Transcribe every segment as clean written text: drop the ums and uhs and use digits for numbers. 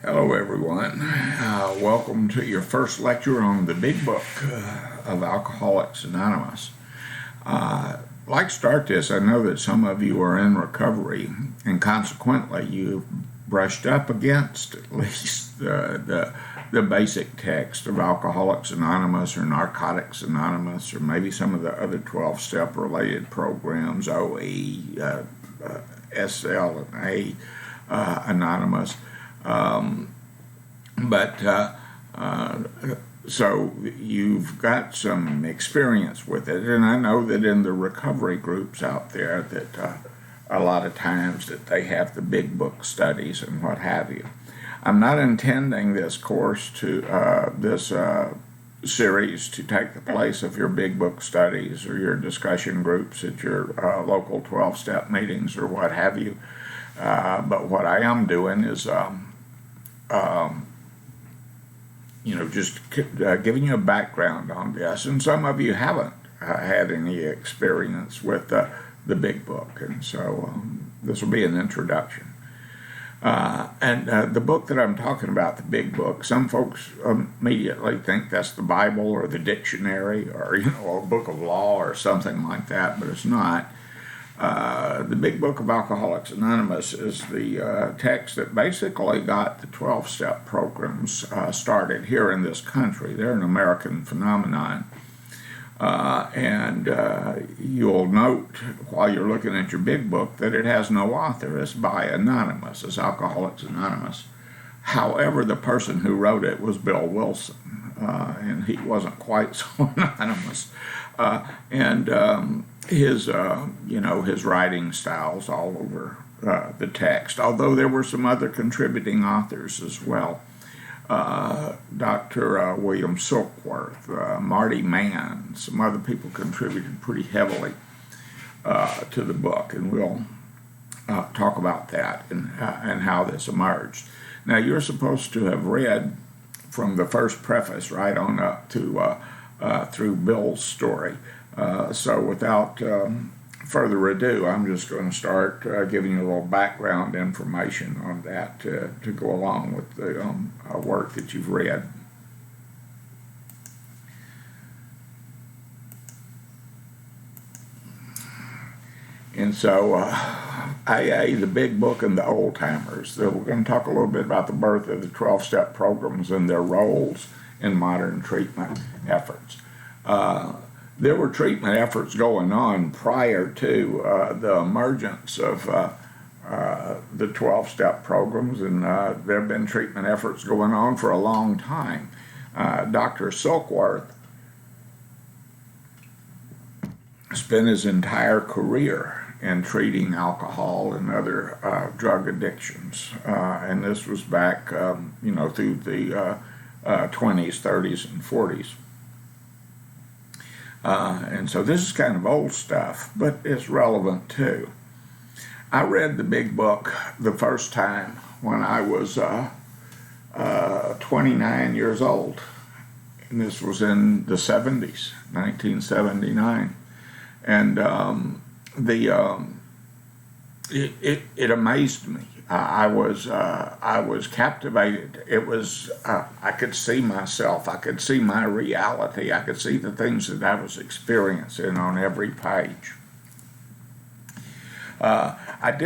Hello, everyone. Welcome to your first lecture on the Big Book of Alcoholics Anonymous. I'd like to start this. I know that some of you are in recovery, and consequently, you've brushed up against at least the basic text of Alcoholics Anonymous or Narcotics Anonymous, or maybe some of the other 12-step related programs, OE, SL, and A Anonymous. So you've got some experience with it, and I know that in the recovery groups out there that a lot of times that they have the big book studies and what have you. I'm not intending this course to this series to take the place of your big book studies or your discussion groups at your local 12-step meetings or what have you. But what I am doing is just giving you a background on this, and some of you haven't had any experience with the big book, and so this will be an introduction. The book that I'm talking about, the big book, some folks immediately think that's the Bible or the dictionary or a book of law or something like that, but it's not. The Big Book of Alcoholics Anonymous is the text that basically got the 12-step programs started here in this country. They're an American phenomenon. You'll note while you're looking at your big book that it has no author. It's by Anonymous. It's Alcoholics Anonymous. However, the person who wrote it was Bill Wilson, and he wasn't quite so anonymous. His writing styles all over the text, although there were some other contributing authors as well. Dr. William Silkworth, Marty Mann, some other people contributed pretty heavily to the book, and we'll talk about that and how this emerged. Now, you're supposed to have read from the first preface right on up to through Bill's story. So without further ado, I'm just going to start giving you a little background information on that to go along with the work that you've read. And so AA, the Big Book, and the Old Timers. So we're going to talk a little bit about the birth of the 12-step programs and their roles in modern treatment efforts. There were treatment efforts going on prior to the emergence of the 12-step programs, and there have been treatment efforts going on for a long time. Dr. Silkworth spent his entire career in treating alcohol and other drug addictions, and this was back, through the 20s, 30s, and 40s. And so this is kind of old stuff, but it's relevant too. I read the big book the first time when I was 29 years old, and this was in the 70s, 1979. And it amazed me. I was captivated. It was I could see myself. I could see my reality. I could see the things that I was experiencing on every page. It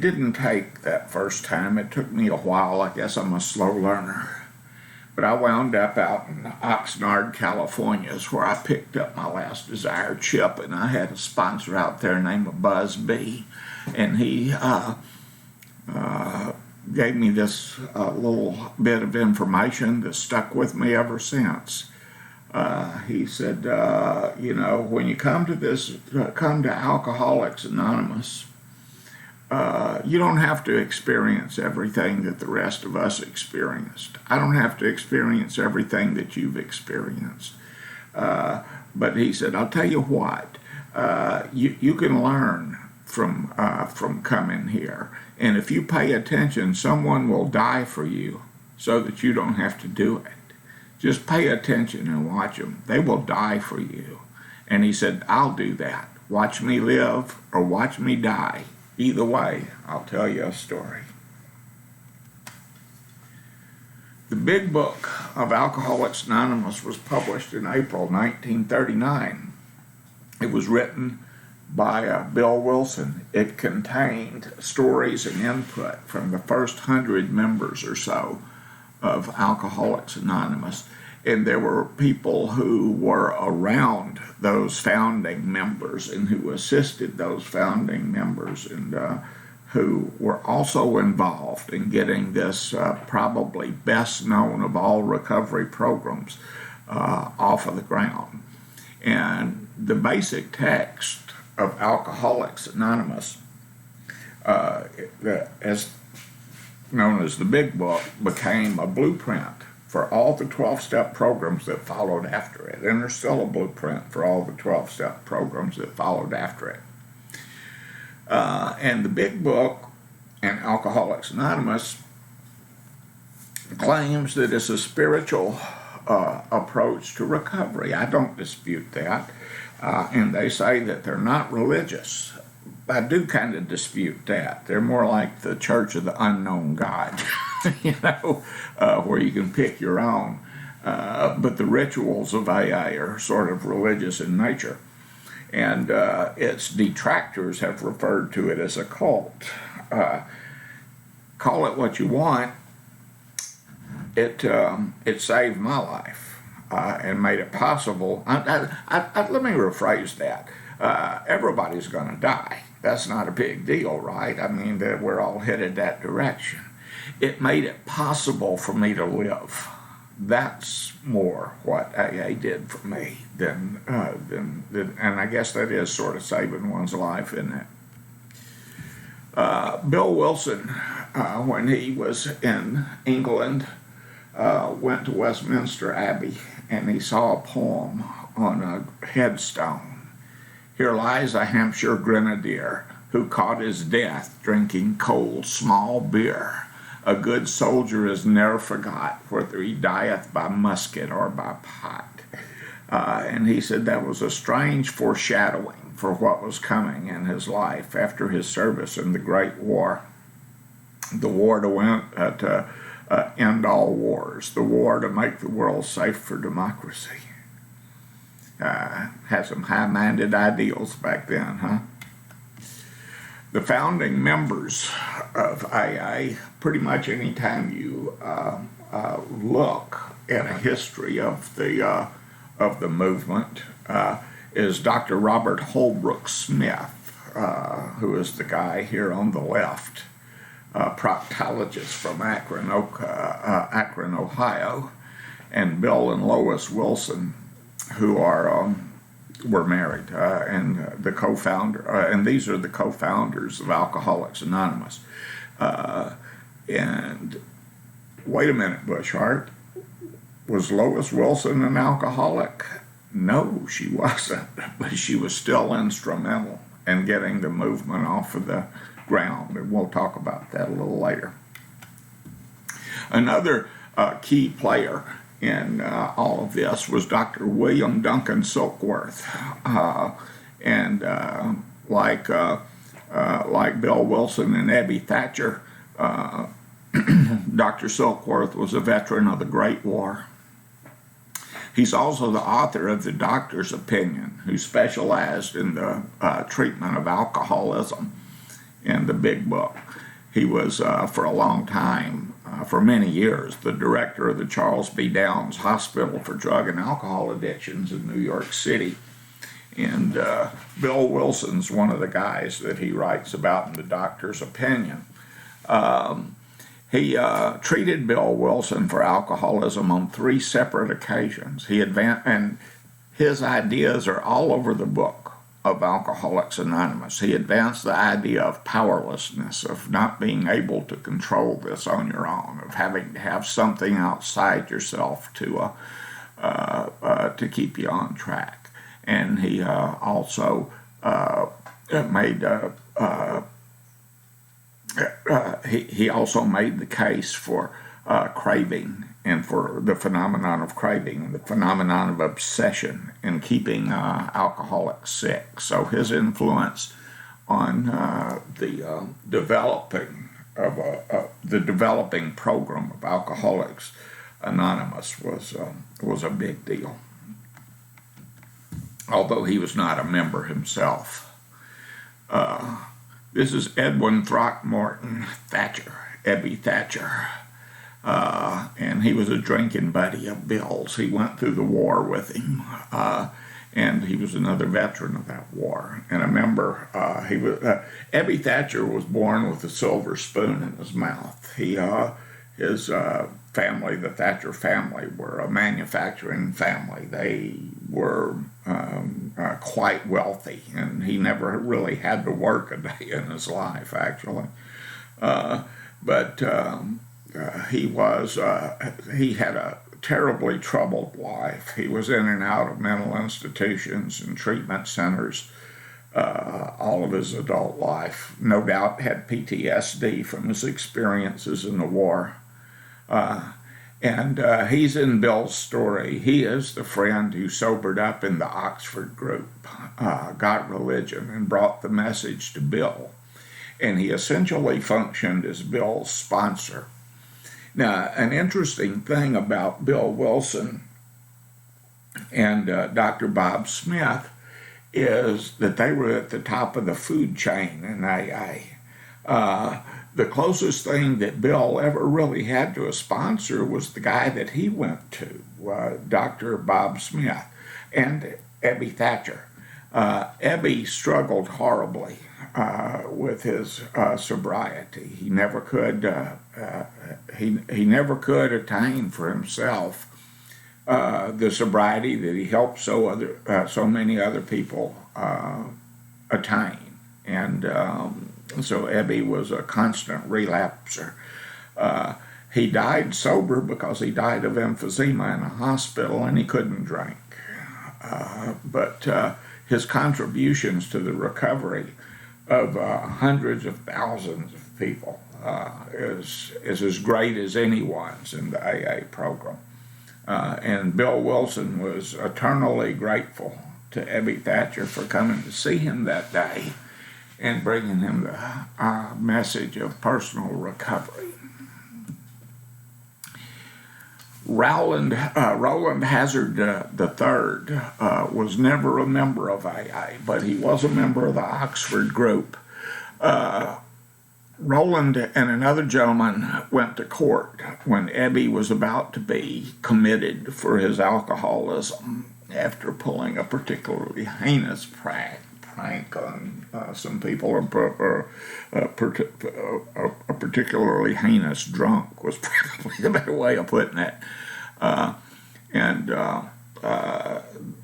didn't take that first time. It took me a while. I guess I'm a slow learner. But I wound up out in Oxnard, California, is where I picked up my last Desire chip, and I had a sponsor out there named Buzz B, and he gave me this little bit of information that stuck with me ever since. He said, when you come to Alcoholics Anonymous, you don't have to experience everything that the rest of us experienced. I don't have to experience everything that you've experienced. But he said, I'll tell you what, you can learn from coming here. And if you pay attention, someone will die for you so that you don't have to do it. Just pay attention and watch them. They will die for you. And he said, I'll do that. Watch me live or watch me die. Either way, I'll tell you a story. The Big Book of Alcoholics Anonymous was published in April 1939. It was written by Bill Wilson. It contained stories and input from the first 100 members or so of Alcoholics Anonymous. And there were people who were around those founding members and who assisted those founding members and who were also involved in getting this probably best known of all recovery programs off of the ground. And the basic text of Alcoholics Anonymous, as known as the Big Book, became a blueprint for all the 12-step programs that followed after it. And there's still a blueprint for all the 12-step programs that followed after it. And the Big Book and Alcoholics Anonymous claims that it's a spiritual approach to recovery. I don't dispute that. And they say that they're not religious. I do kind of dispute that. They're more like the Church of the Unknown God, where you can pick your own. But the rituals of AA are sort of religious in nature. And its detractors have referred to it as a cult. Call it what you want. It saved my life and made it possible. Let me rephrase that. Everybody's going to die. That's not a big deal, right? I mean, we're all headed that direction. It made it possible for me to live. That's more what AA did for me than and I guess that is sort of saving one's life, isn't it? Bill Wilson, when he was in England, went to Westminster Abbey and he saw a poem on a headstone. Here lies a Hampshire grenadier who caught his death drinking cold small beer. A good soldier is ne'er forgot, whether he dieth by musket or by pot. And he said that was a strange foreshadowing for what was coming in his life after his service in the Great War. The war to end all wars, the war to make the world safe for democracy. Had some high-minded ideals back then, huh? The founding members of AA, pretty much any time you look at a history of the movement, is Dr. Robert Holbrook Smith, who is the guy here on the left, proctologist from Akron, Ohio, and Bill and Lois Wilson, who were married, and the co-founder, and these are the co-founders of Alcoholics Anonymous. And wait a minute, Bushart, was Lois Wilson an alcoholic? No, she wasn't, but she was still instrumental in getting the movement off of the ground, and we'll talk about that a little later. Another key player in all of this was Dr. William Duncan Silkworth, and like Bill Wilson and Abby Thatcher, Dr. Silkworth was a veteran of the Great War. He's also the author of The Doctor's Opinion, who specialized in the treatment of alcoholism in the Big Book. He was, for a long time, for many years, the director of the Charles B. Downs Hospital for Drug and Alcohol Addictions in New York City. And Bill Wilson's one of the guys that he writes about in The Doctor's Opinion. He treated Bill Wilson for alcoholism on 3 separate occasions. And his ideas are all over the book of Alcoholics Anonymous. He advanced the idea of powerlessness, of not being able to control this on your own, of having to have something outside yourself to keep you on track. And he also made he also made the case for craving and for the phenomenon of craving, the phenomenon of obsession in keeping alcoholics sick. So his influence on the developing program of Alcoholics Anonymous was a big deal, although he was not a member himself. This is Edwin Throckmorton Thatcher, Ebby Thatcher. And he was a drinking buddy of Bill's. He went through the war with him, and he was another veteran of that war. And I remember Ebby Thatcher was born with a silver spoon in his mouth. His family, the Thatcher family, were a manufacturing family. They were quite wealthy, and he never really had to work a day in his life, actually. He had a terribly troubled life. He was in and out of mental institutions and treatment centers all of his adult life. No doubt had PTSD from his experiences in the war. And he's in Bill's story. He is the friend who sobered up in the Oxford group, got religion, and brought the message to Bill. And he essentially functioned as Bill's sponsor. Now, an interesting thing about Bill Wilson and Dr. Bob Smith is that they were at the top of the food chain in AA. The closest thing that Bill ever really had to a sponsor was the guy that he went to, Dr. Bob Smith, and Ebby Thatcher. Ebby struggled horribly with his sobriety. He never could. He never could attain for himself the sobriety that he helped so many other people attain. And so Ebby was a constant relapser. He died sober because he died of emphysema in a hospital, and he couldn't drink. But his contributions to the recovery of hundreds of thousands of people is as great as anyone's in the AA program. And Bill Wilson was eternally grateful to Ebby Thatcher for coming to see him that day and bringing him the message of personal recovery. Roland Hazard III was never a member of AA, but he was a member of the Oxford group. Roland and another gentleman went to court when Ebby was about to be committed for his alcoholism after pulling a particularly heinous prank on some people, or a particularly heinous drunk was probably the better way of putting it.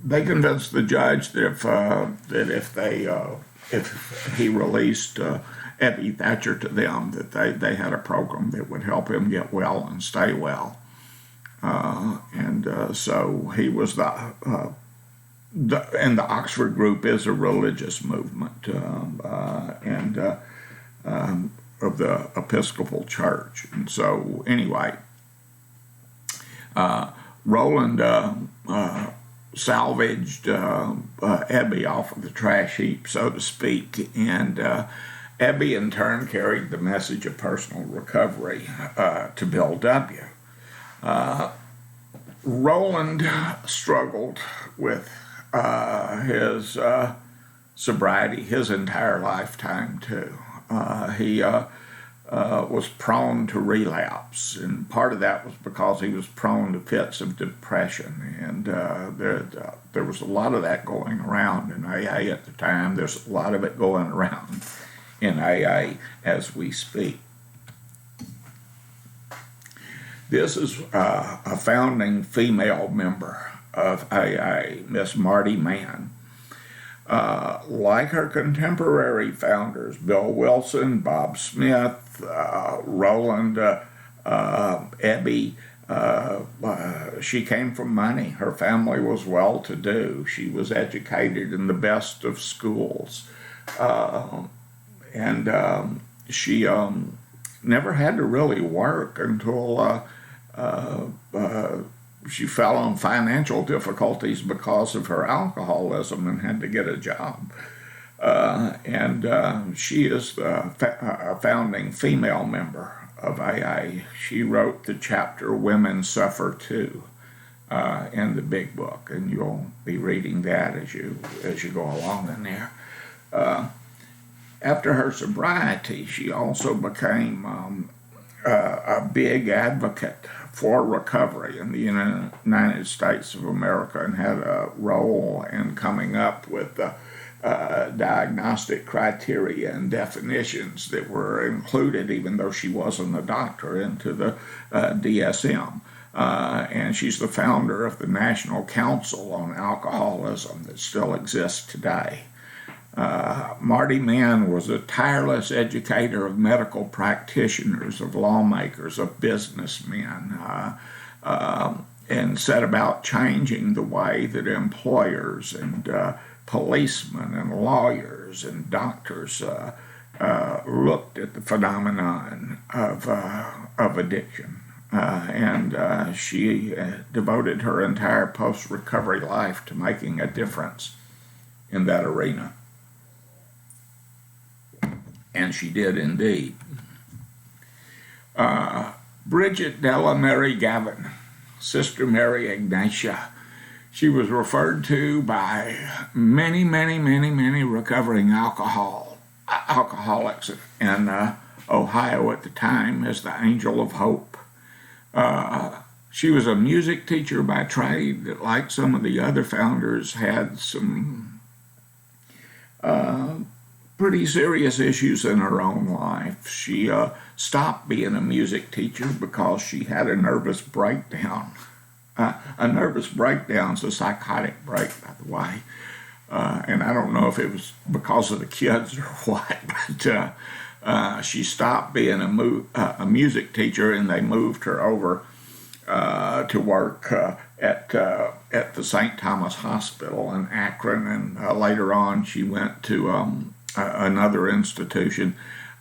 They convinced the judge that if he released Ebby Thatcher to them, that they had a program that would help him get well and stay well. So he was and the Oxford group is a religious movement of the Episcopal Church. And so anyway, Roland salvaged Ebby off of the trash heap, so to speak, and Ebby in turn carried the message of personal recovery to Bill W. Roland struggled with his sobriety his entire lifetime too. He was prone to relapse, and part of that was because he was prone to fits of depression, and there was a lot of that going around in AA at the time. There's a lot of it going around in AA as we speak. This is a founding female member of AA, Miss Marty Mann. Like her contemporary founders, Bill Wilson, Bob Smith, Roland, Ebby, she came from money. Her family was well-to-do. She was educated in the best of schools. She never had to really work until she fell on financial difficulties because of her alcoholism and had to get a job. and she is the founding female member of AA. She wrote the chapter "Women Suffer Too" in the big book, and you'll be reading that as you go along in there. After her sobriety, she also became a big advocate for recovery in the United States of America, and had a role in coming up with the diagnostic criteria and definitions that were included, even though she wasn't a doctor, into the DSM. And she's the founder of the National Council on Alcoholism that still exists today. Marty Mann was a tireless educator of medical practitioners, of lawmakers, of businessmen, and set about changing the way that employers and policemen and lawyers and doctors looked at the phenomenon of addiction. And she devoted her entire post-recovery life to making a difference in that arena. And she did indeed. Bridget Della Mary Gavin, Sister Mary Ignatia. She was referred to by many recovering alcoholics in Ohio at the time as the Angel of Hope. She was a music teacher by trade that, like some of the other founders, had some pretty serious issues in her own life. She stopped being a music teacher because she had a nervous breakdown. A nervous breakdown's a psychotic break, by the way. And I don't know if it was because of the kids or what, but she stopped being a music teacher, and they moved her over to work at the St. Thomas Hospital in Akron, and later on she went to another institution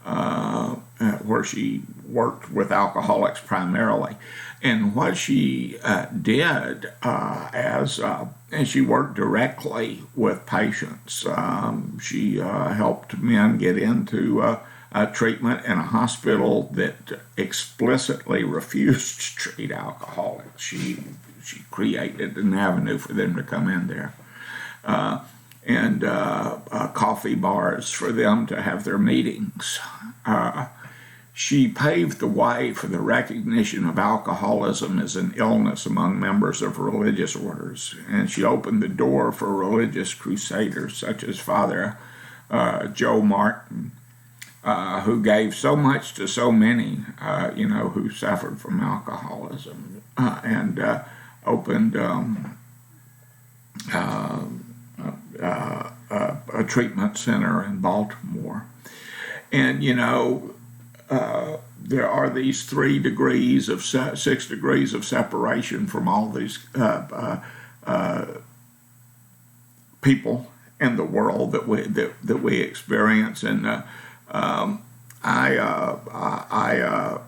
where she worked with alcoholics primarily. And what she did and she worked directly with patients. She helped men get into treatment in a hospital that explicitly refused to treat alcoholics. She created an avenue for them to come in there. And coffee bars for them to have their meetings. She paved the way for the recognition of alcoholism as an illness among members of religious orders, and she opened the door for religious crusaders such as Father Joe Martin, who gave so much to so many, who suffered from alcoholism, and opened a treatment center in Baltimore. And, there are these 6 degrees of separation from all these people in the world that we experience. And I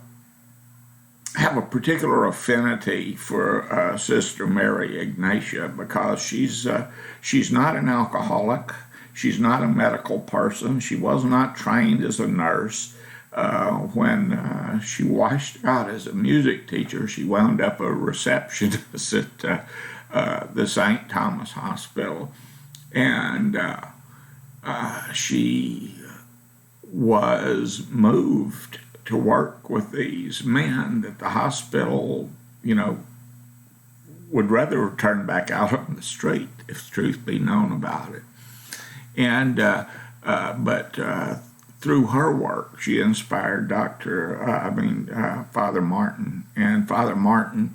have a particular affinity for Sister Mary Ignatia because she's not an alcoholic. She's not a medical person. She was not trained as a nurse. When she washed out as a music teacher, she wound up a receptionist at the St. Thomas Hospital. And she was moved to work with these men that the hospital, would rather turn back out on the street, if truth be known about it. And but through her work, she inspired Father Martin, and Father Martin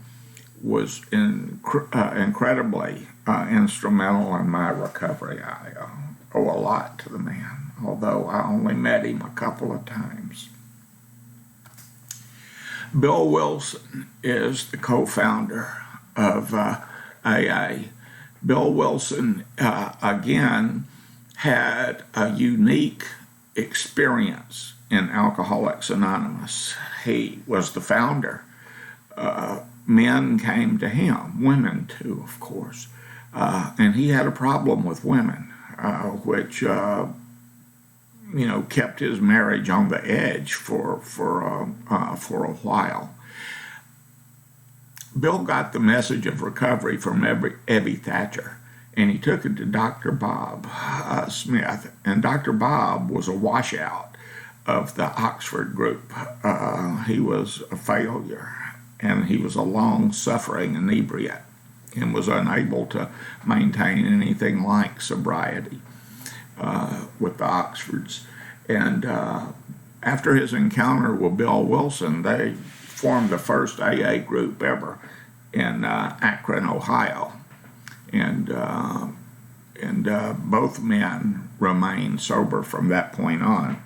was incredibly instrumental in my recovery. I owe a lot to the man, although I only met him a couple of times. Bill Wilson is the co-founder of AA. Bill Wilson, again, had a unique experience in Alcoholics Anonymous. He was the founder. Men came to him, women too, of course, and he had a problem with women, which kept his marriage on the edge for a while. Bill got the message of recovery from Ebby Thatcher, and he took it to Dr. Bob Smith. And Dr. Bob was a washout of the Oxford group. He was a failure, and he was a long-suffering inebriate and was unable to maintain anything like sobriety with the Oxfords. And after his encounter with Bill Wilson, they formed the first AA group ever in Akron, Ohio. And both men remained sober from that point on.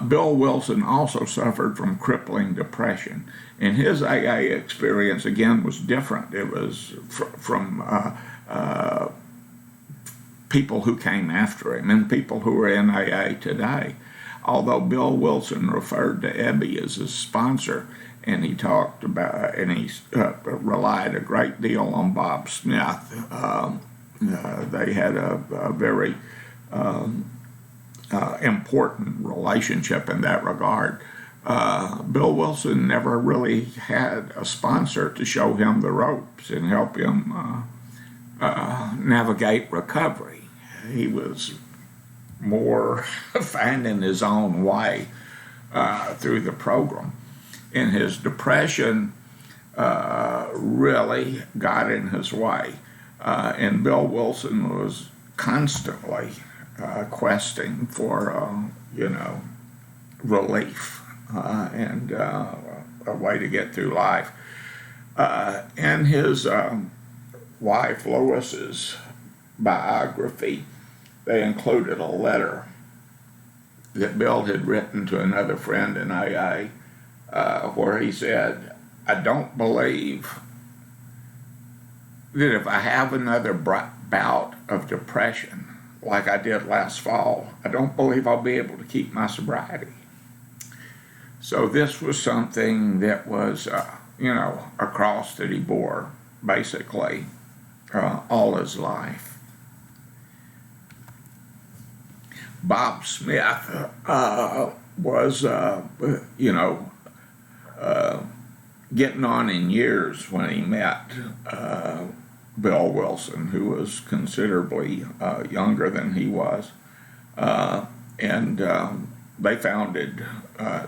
Bill Wilson also suffered from crippling depression, and his AA experience again was different. It was from people who came after him and people who are in AA today. Although Bill Wilson referred to Ebby as his sponsor, and he talked about, and he relied a great deal on Bob Smith. They had a very important relationship in that regard. Bill Wilson never really had a sponsor to show him the ropes and help him navigate recovery. He was more finding his own way through the program. And his depression really got in his way. And Bill Wilson was constantly questing for, relief and a way to get through life. In his wife Lois's biography, they included a letter that Bill had written to another friend in AA, where he said, "I don't believe that if I have another bout of depression like I did last fall, I don't believe I'll be able to keep my sobriety." So this was something that was, a cross that he bore basically all his life. Bob Smith was, getting on in years when he met Bill Wilson, who was considerably younger than he was. And they founded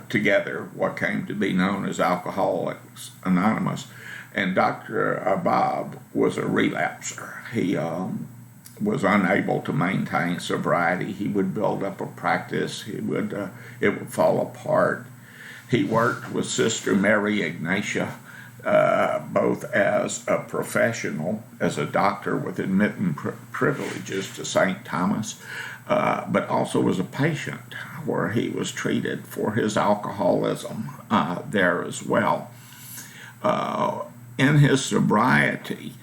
together what came to be known as Alcoholics Anonymous. And Dr. Bob was a relapser. He was unable to maintain sobriety. He would build up a practice. It would fall apart. He worked with Sister Mary Ignatia, both as a professional, as a doctor with admitting privileges to St. Thomas, but also as a patient, where he was treated for his alcoholism there as well. In his sobriety,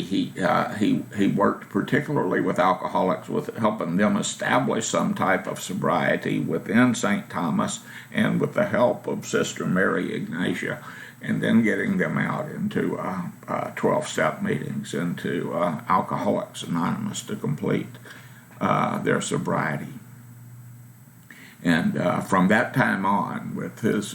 he worked particularly with alcoholics, with helping them establish some type of sobriety within St. Thomas, and with the help of Sister Mary Ignatia, and then getting them out into 12-step meetings, into Alcoholics Anonymous to complete their sobriety. And from that time on, with his,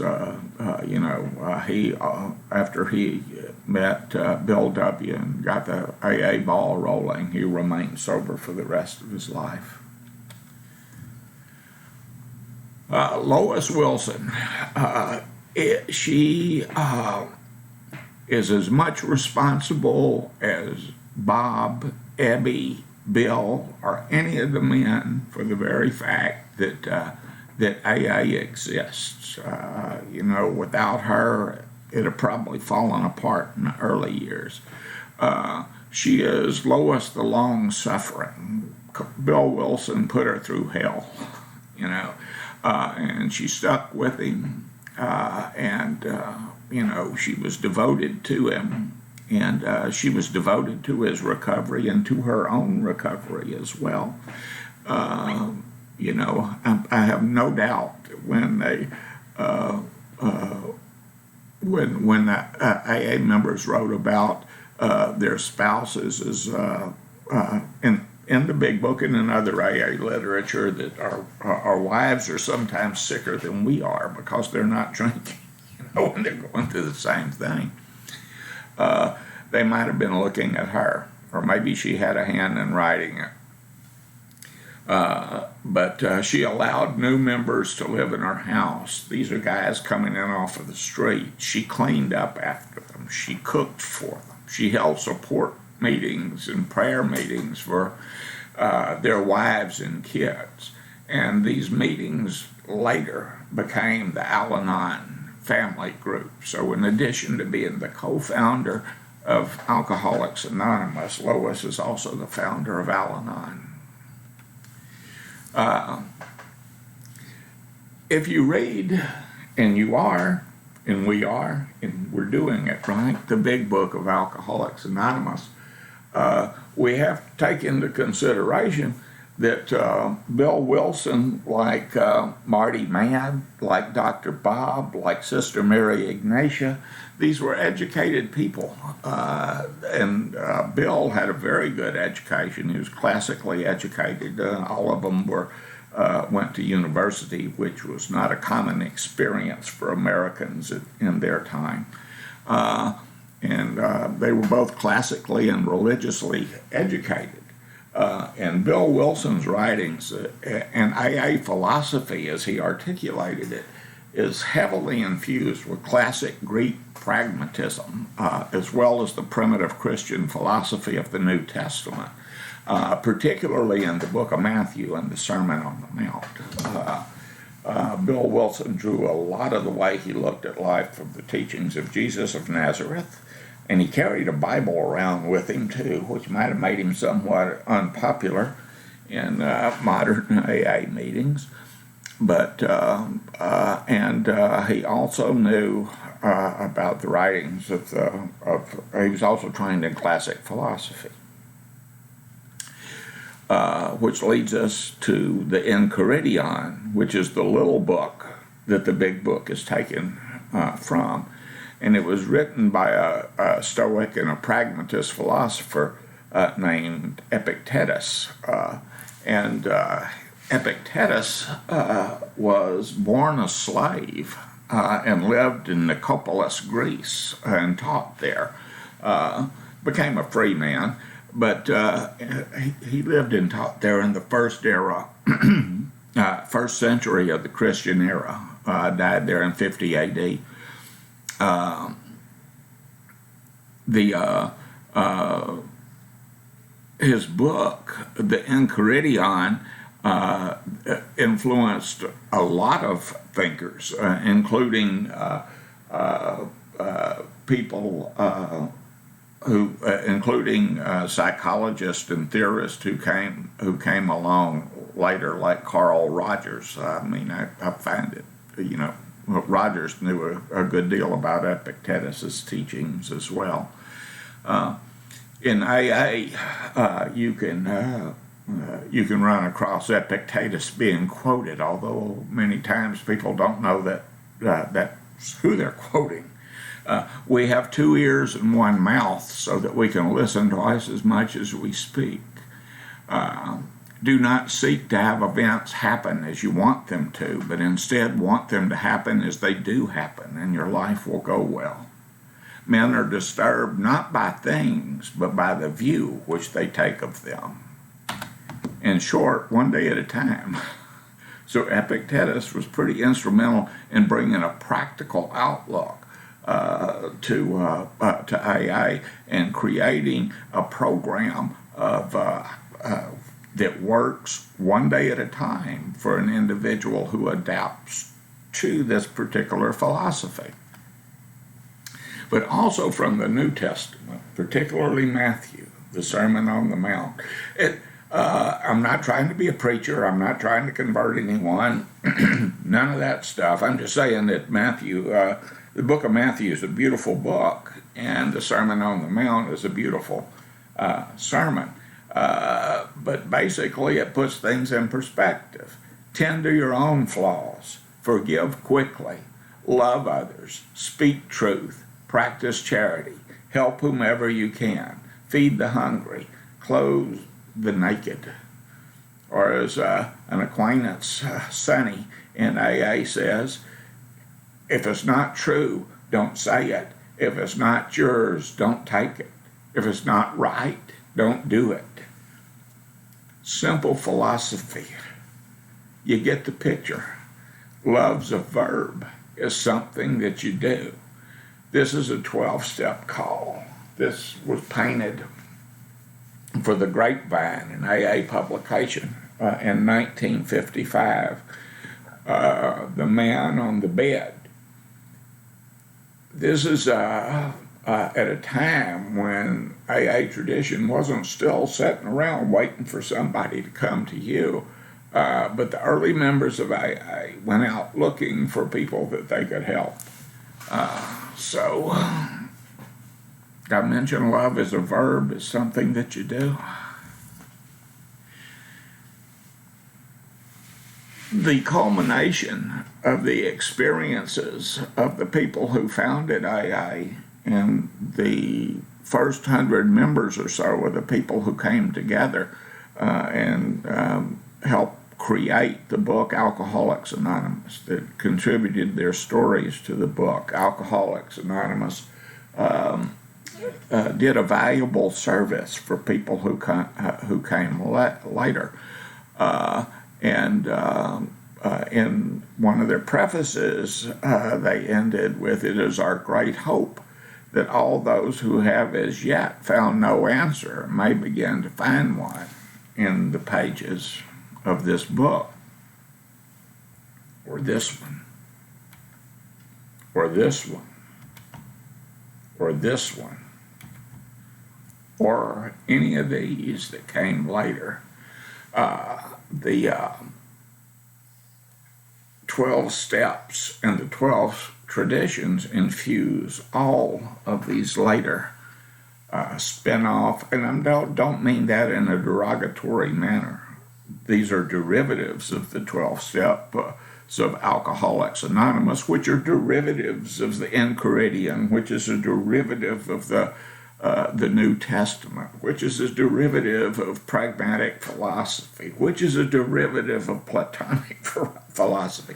after he met Bill W. and got the AA ball rolling, he remained sober for the rest of his life. Lois Wilson, she is as much responsible as Bob, Ebby, Bill, or any of the men for the very fact that AA exists. Without her, it had probably fallen apart in the early years. She is Lois the long-suffering. Bill Wilson put her through hell, and she stuck with him, and she was devoted to him, and she was devoted to his recovery and to her own recovery as well. I have no doubt when they when the AA members wrote about their spouses is in the big book and in other AA literature that our wives are sometimes sicker than we are because they're not drinking, when they're going through the same thing. They might have been looking at her, or maybe she had a hand in writing it. But she allowed new members to live in her house. These are guys coming in off of the street. She cleaned up after them. She cooked for them. She held support meetings and prayer meetings for their wives and kids. And these meetings later became the Al-Anon family group. So in addition to being the co-founder of Alcoholics Anonymous, Lois is also the founder of Al-Anon. If you read, and you are, and we are, and we're doing it, right, the big book of Alcoholics Anonymous, we have to take into consideration that Bill Wilson, like Marty Mann, like Dr. Bob, like Sister Mary Ignatia, these were educated people. And Bill had a very good education. He was classically educated. All of them went to university, which was not a common experience for Americans in their time. And they were both classically and religiously educated. And Bill Wilson's writings and AA philosophy, as he articulated it, is heavily infused with classic Greek pragmatism, as well as the primitive Christian philosophy of the New Testament, particularly in the book of Matthew and the Sermon on the Mount. Bill Wilson drew a lot of the way he looked at life from the teachings of Jesus of Nazareth. And he carried a Bible around with him, too, which might have made him somewhat unpopular in modern AA meetings. But, he also knew about the writings he was also trained in classic philosophy. Which leads us to the Enchiridion, which is the little book that the big book is taken from. And it was written by a Stoic and a pragmatist philosopher named Epictetus. Epictetus was born a slave and lived in Nicopolis, Greece, and taught there. Became a free man, but he lived and taught there in the first era, first century of the Christian era. Died there in 50 A.D. His book, the Enchiridion, influenced a lot of thinkers, including people including psychologists and theorists who came along later, like Carl Rogers. I mean, I find it, Rogers knew a good deal about Epictetus's teachings as well. In AA, you can run across Epictetus being quoted, although many times people don't know that's who they're quoting. We have 2 ears and 1 mouth so that we can listen twice as much as we speak. Do not seek to have events happen as you want them to, but instead want them to happen as they do happen, and your life will go well. Men are disturbed not by things, but by the view which they take of them. In short, one day at a time. So Epictetus was pretty instrumental in bringing a practical outlook to AA and creating a program of that works one day at a time for an individual who adapts to this particular philosophy. But also from the New Testament, particularly Matthew, the Sermon on the Mount. I'm not trying to be a preacher. I'm not trying to convert anyone. None of that stuff. I'm just saying that Matthew, the book of Matthew is a beautiful book, and the Sermon on the Mount is a beautiful sermon. But basically it puts things in perspective. Tend to your own flaws. Forgive quickly. Love others. Speak truth. Practice charity. help whomever you can, feed the hungry, clothe the naked. Or as an acquaintance, Sonny in AA says, if it's not true, don't say it. If it's not yours, don't take it. If it's not right, don't do it. Simple philosophy. You get the picture. Love's a verb. It's something that you do. This is a 12-step call. This was painted for the Grapevine, an AA publication, in 1955. The Man on the Bed. This is at a time when AA tradition wasn't still sitting around waiting for somebody to come to you, but the early members of AA went out looking for people that they could help. So I mentioned love as a verb, is something that you do. The culmination of the experiences of the people who founded AA and the first 100 members or so were the people who came together and helped create the book Alcoholics Anonymous, that contributed their stories to the book. Alcoholics Anonymous did a valuable service for people who came later. And in one of their prefaces, they ended with, "It is our great hope that all those who have as yet found no answer may begin to find one in the pages of this book, or this one, or this one, or this one, or any of these that came later." The 12 steps and the 12 traditions infuse all of these later spin-off, and I don't mean that in a derogatory manner. These are derivatives of the 12 steps of Alcoholics Anonymous, which are derivatives of the Enchiridion, which is a derivative of the New Testament, which is a derivative of pragmatic philosophy, which is a derivative of Platonic philosophy,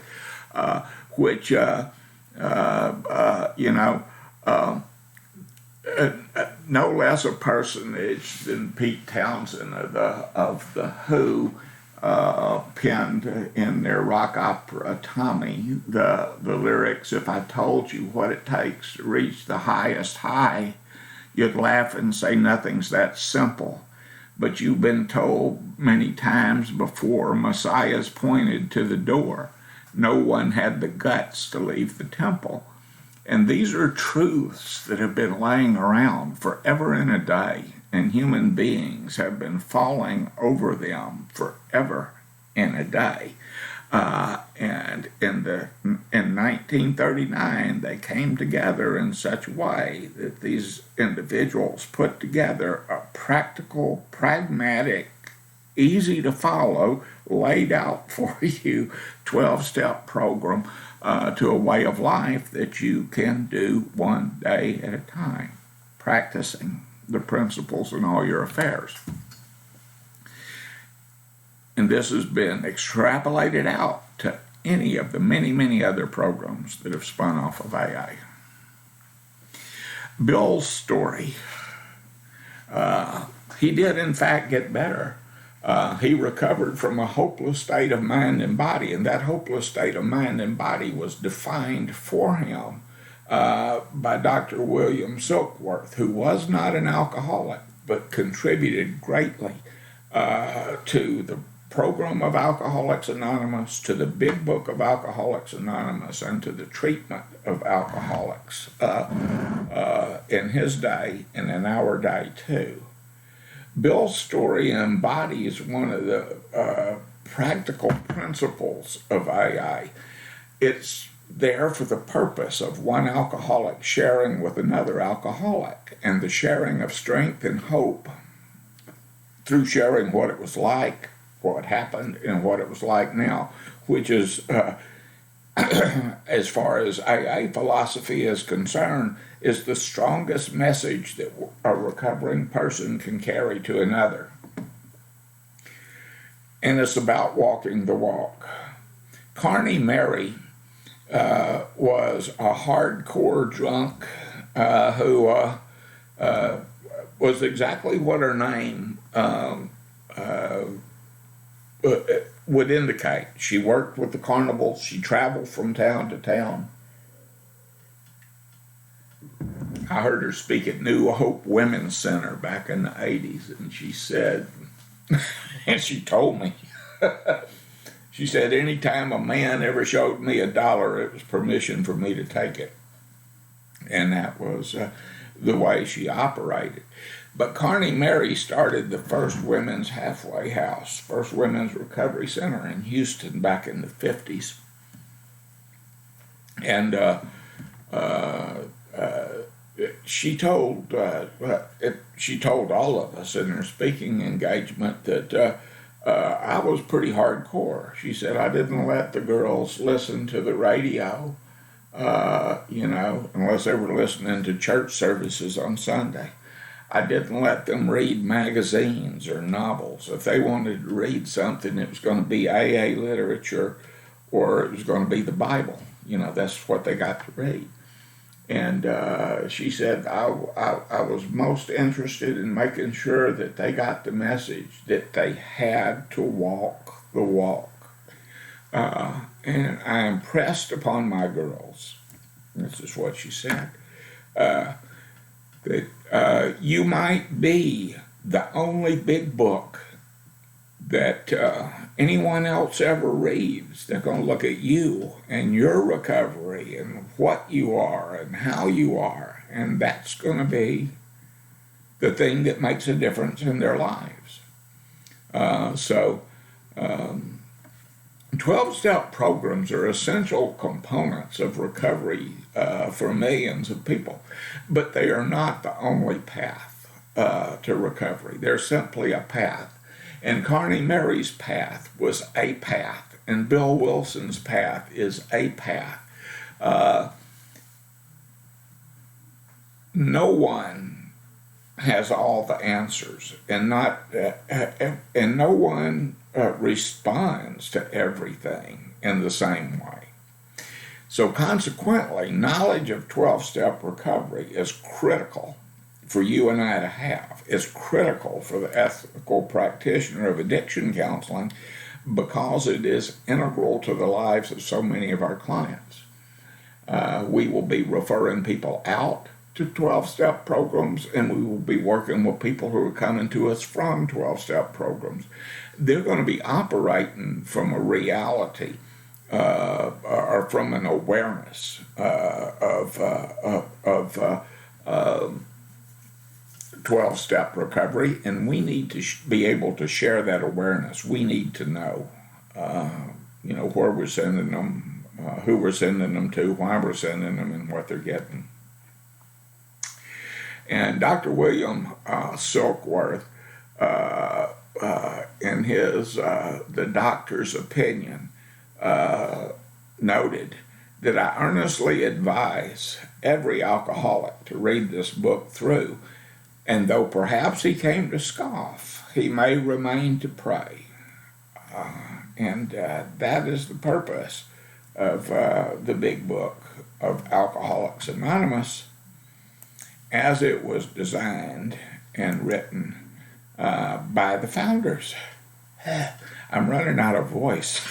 which no less a personage than Pete Townsend of the Who penned in their rock opera Tommy the lyrics, "If I told you what it takes to reach the highest high, you'd laugh and say nothing's that simple. But you've been told many times before, Messiah's pointed to the door. No one had the guts to leave the temple." And these are truths that have been laying around forever and a day, and human beings have been falling over them forever and a day. And in 1939, they came together in such a way that these individuals put together a practical, pragmatic, easy to follow, laid out for you 12-step program to a way of life that you can do one day at a time, practicing the principles in all your affairs. And this has been extrapolated out to any of the many, many other programs that have spun off of AA. Bill's story, he did in fact get better. He recovered from a hopeless state of mind and body, and that hopeless state of mind and body was defined for him by Dr. William Silkworth, who was not an alcoholic, but contributed greatly to the program of Alcoholics Anonymous, to the big book of Alcoholics Anonymous, and to the treatment of alcoholics in his day and in our day too. Bill's story embodies one of the practical principles of AA. It's there for the purpose of one alcoholic sharing with another alcoholic, and the sharing of strength and hope through sharing what it was like, what happened, and what it was like now, which is as far as AA philosophy is concerned, is the strongest message that a recovering person can carry to another. And it's about walking the walk. Carney Mary was a hardcore drunk who was exactly what her name would indicate. She worked with the carnivals. She traveled from town to town. I heard her speak at New Hope Women's Center back in the 80s, and she said, and she told me, she said, anytime a man ever showed me $1, it was permission for me to take it. And that was the way she operated. But Carney Mary started the first women's halfway house, first women's recovery center in Houston back in the 50s. And she told all of us in her speaking engagement that I was pretty hardcore. She said, I didn't let the girls listen to the radio, unless they were listening to church services on Sunday. I didn't let them read magazines or novels. If they wanted to read something, it was going to be AA literature or it was going to be the Bible. That's what they got to read. And she said, I was most interested in making sure that they got the message that they had to walk the walk. And I impressed upon my girls, this is what she said, that you might be the only big book that anyone else ever reads. They're going to look at you and your recovery and what you are and how you are, and that's going to be the thing that makes a difference in their lives. 12-step programs are essential components of recovery for millions of people, but they are not the only path to recovery. They're simply a path. And Carney Mary's path was a path, and Bill Wilson's path is a path. No one has all the answers, and no one responds to everything in the same way. So consequently, knowledge of 12-step recovery is critical for you and I to have. It's critical for the ethical practitioner of addiction counseling because it is integral to the lives of so many of our clients. We will be referring people out to 12-step programs, and we will be working with people who are coming to us from 12-step programs. They're going to be operating from a reality or from an awareness of 12-step recovery, and we need to be able to share that awareness. We need to know, where we're sending them, who we're sending them to, why we're sending them, and what they're getting. And Dr. William Silkworth, in his The Doctor's Opinion, noted that I earnestly advise every alcoholic to read this book through, and though perhaps he came to scoff, he may remain to pray. And that is the purpose of the big book of Alcoholics Anonymous, as it was designed and written by the founders. I'm running out of voice.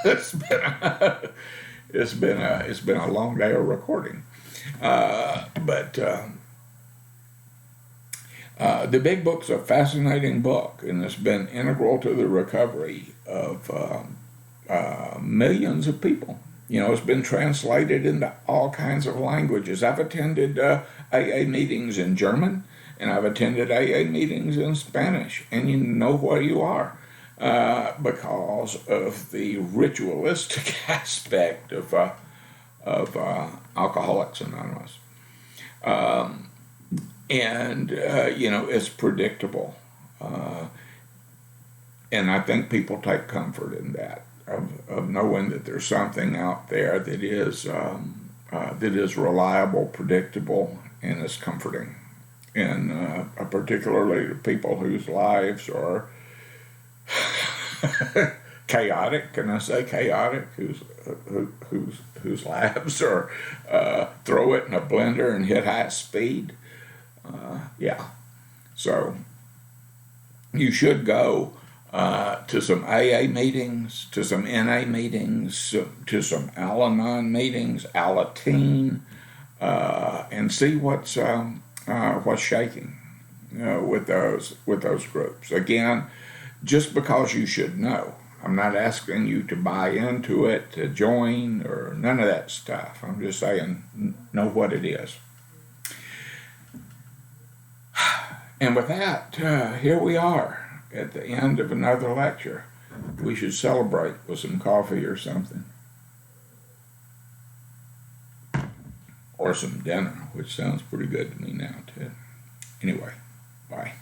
It's been a long day of recording, but the big book's a fascinating book, and it's been integral to the recovery of millions of people. It's been translated into all kinds of languages. I've attended AA meetings in German, and I've attended AA meetings in Spanish, and you know where you are because of the ritualistic aspect of Alcoholics Anonymous. It's predictable. And I think people take comfort in that. of knowing that there's something out there that is reliable, predictable, and is comforting, and particularly to people whose lives are chaotic. Can I say chaotic? Whose lives are throw it in a blender and hit high speed. Yeah. So you should go to some AA meetings, to some NA meetings, to some Al-Anon meetings, Alateen, and see what's shaking with those groups. Again, just because you should know. I'm not asking you to buy into it, to join, or none of that stuff. I'm just saying, know what it is. And with that, here we are at the end of another lecture. We should celebrate with some coffee or something. Or some dinner, which sounds pretty good to me now, too. Anyway, bye.